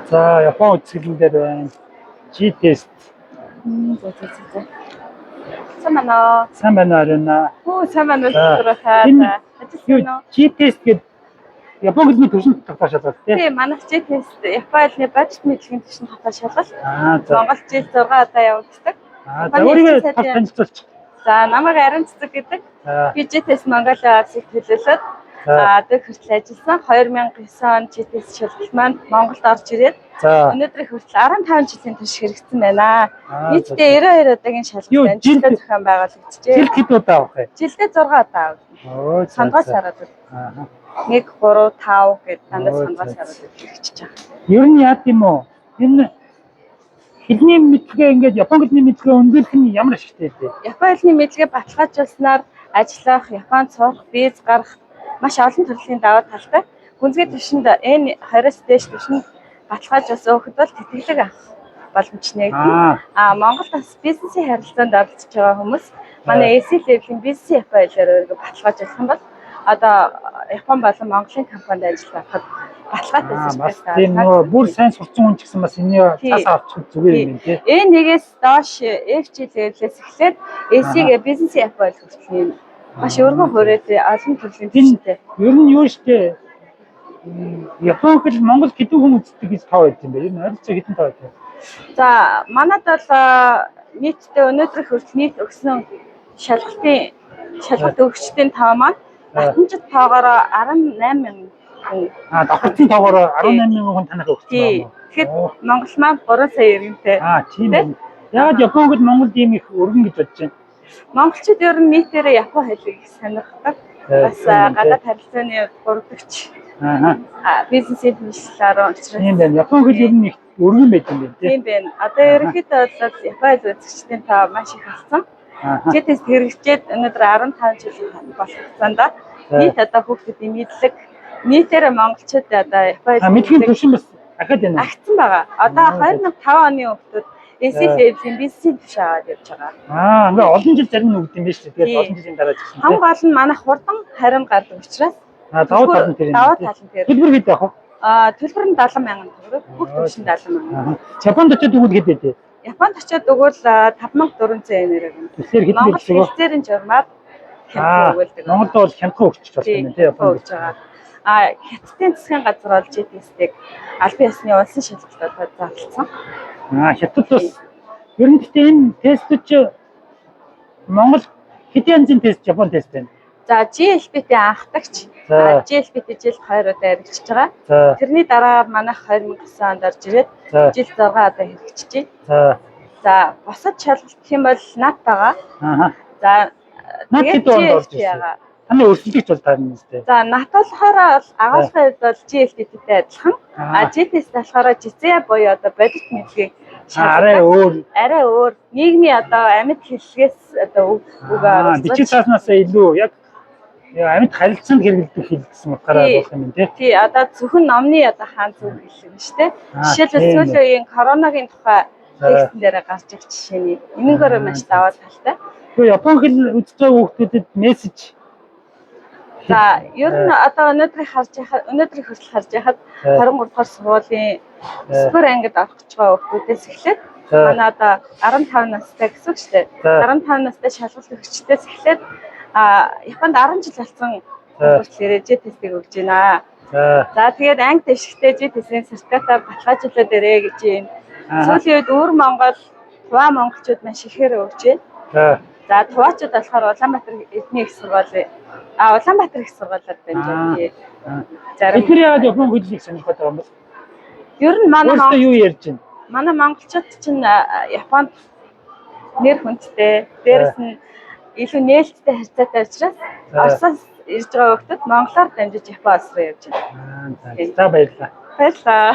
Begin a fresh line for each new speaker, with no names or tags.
За Япон үзэсгэлэн дээр байна. G-test.
За.
Сайн байна Арина.
сайн байна уу?
Энэ G-test гэдэг Япон хэлний төвшин татвар шалгалт
тийм манай G-test Япон хэлний бодит мэдлэгийн төвшин татвар шалгалт. Монгол жил 6 удаа явагддаг.
За өөрийгөө танилцуулчих.
За намайг Арин Цэцэг гэдэг. Би G-test Mongolia Arts-ыг төлөөлөд одоо хүртэл ажилласан. 2009 он G-test шалгалт маань Монголд орж ирээд өнөөдрийн хүртэл 15 жилийн турш хэрэгжсэн байна. Нийтдээ 92 удаагийн шалгалт амжилттай зохион байгуулагдчихжээ.
Жил хэд удаа авах вэ?
Жилдээ 6 удаа авах. Сандгаас хараад. 1 3 5 гэдэг дандаа сандгаас хараад хэрэгжиж байгаа.
Ер нь яа гэм үү? Энэ хэлний мэдлэгээ ингээд Япон хэлний мэдлэгээ өндөрлөх нь ямар ашигтай вэ?
Япон хэлний мэдлэгээ баталгаажуулснаар ажиллах, Японд сурах, виз гаргах маш олон төрлийн даваа талтай. Гүнзгий төвшөнд энэ 20-с дээш төвшөнд баталгаажуулсан хүүхэд бол тэтгэлэг авах боломж нэгдэнэ. Монголд бас бизнесийн харилцаанд оролцож байгаа хүмүүс манай AC level-ийн бизнесийн Япон хэлээр өөрийгөө баталгаажуулах юм бол одоо Япон болон Монголын компанид ажиллах баталгаатай
системтэй. Тийм нөгөө бүр сайн сурсан хүн ч гэсэн бас энэ цаасаа авчих зүгээр юм тийм.
Энэ нэгээс доош FG level-ээс эхлээд AC-гээ бизнесийн Япон хэл хүртэл маш өргөн хүрээтэй олон төрлийн төвшөнтэй.
Ер нь юу штэ Япон хэл Монгол хэдэн хүн үздэг гэж тав байд юм бэ? Ер нь ойролцоо хэдэн тав байд?
За манайд бол нийтдээ өнөөдрийн хүртэл нийт өгсөн шалгалт өгөгчдийн тав маань давтамжид тоогоор 18,000 хүн.
Давтамжид тоогоор 18,000 хүн танах өгсөн байна.
Тэгэхээр Монгол маань 3 сая иргэнтэй.
Тийм ээ. Яагаад Япон хэл Монголд ийм их өргөн гэж бодож байна?
Монголчууд ер нь нийтээрээ Япон хэлийг сонирхдаг. Бас гадаад харилцааны гурвдагч. Бизнесийн төлөвлөлөөр учраас.
Тийм байна. Япон хэл ер нь их өргөн байт юм байна
тийм байна. Одоо ерөнхийдөө бол Япон хэл үзэгчдийн тав маш их болсон. G-test хэрэгжээд өнөөдөр 15 жил болох хугацаанд нийт одоо хүүхдүүдийн мэдлэг нийтээрээ монголчууд одоо Япон хэл
мэдлэгийн төвшин бас ахаад байна.
Агцсан байгаа. Одоо 2005 оны хүүхдүүд AC level-ийн бизнесийн төвшин аваад явж байгаа.
Ингээ олон жил зарим нь өгд юм биш үү? Тэгээд олон жилийн дараа ч гэсэн.
Хамгийн гол нь манайх хурдан харин гардаг учраас
даваа тал нь тэр.
Даваа тал нь тэр.
Төлбөр хэд явах вэ?
Төлбөр нь 70,000 төгрөг. Бүх төвшин 70,000.
Японд очиод өгвөл хэд вэ?
Японд очиод өгвөл 5,400 yen-ээр өгнө.
Тэгэхээр хэд вэ?
Монгол хэлээр нь журмаар хямдхан өгүүлдэг.
Монголд бол хямдхан өгч болж байна тийм
Японд өгч байгаа. Хятадын засгийн газар бол G-test-ийг албан ёсны улсын шалгалтад зарласан.
Хятад бас ер нь гэхдээ энэ тестүүд Монгол хэдийн янзын тест Япон тест байна.
За GLPT анхдагч GLPT жил 2 удаа хэрэгжиж байгаа. Тэрний дараа манайх 2009 онд орж ирээд жил 6 удаа хэрэгжиж байна. За бусад шалгалт гэх юм бол NAT байгаа. За
NAT хэд онд орж ирсэн? Таны өрсөлдөгч бол тань нэстэй.
За NAT болохоор агуулгын хувьд бол GLPT-тэй адилхан. G-test болохоор GCA буюу одоо бодит мэдлэгийг
арай
өөр нийгмийн одоо амьд хэллэгээс одоо үг оруулах.
Дижиталнаас илүү яг амьд харилцаанд хэрэглэдэг хэл гэсэн утгаараа болох юм тийм.
Тий, одоо зөвхөн номны одоо хаан зөв хэллэг нь шүү дээ. Жишээлбэл сүүлийн үеийн коронагийн тухай текстэн дээр гарч ирэх жишээний энэгээр маш даваа талтай.
Тэгээ Япон хэл үзэж байгаа хүүхдүүдэд мессеж.
За ер нь одоо өнөөдрийг хүртэл харж байхад 23 дугаар сургуулийн супер ангид орох гэж байгаа хүүхдүүдээс эхлээд манай одоо 15 настай гэсэн үг шүү дээ. 15 настай шалгалт өгөгчдөөс эхлээд Японд 10 жил болсон хүүхдэрээ G-test-ийг өгж байна. За тэгээд анги дэвшигтэй G-test-ийн сертификатаар баталгаажуулаад ирээ гэж байна. Сүүлийн үед өвөр Монгол, Тува монголчууд маш ихээр өгч байна. За Туваачууд болохоор Улаанбаатар эдний их сургуулийн Улаанбаатар их сургуулиуд байна тий.
Тэр яагаад Япон хэлийг сонирхоод байгаа юм бэ?
Ер нь манай
юу ярьж байна?
Манай монголчууд чинь Японд нэр хүндтэй, дээрэс нь илүү нээлттэй харьцаатай учраас Оросоос ирж байгаа хүмүүс монголоор дамжиж Япон улс руу явж байна.
За баярлалаа.
Баярлалаа.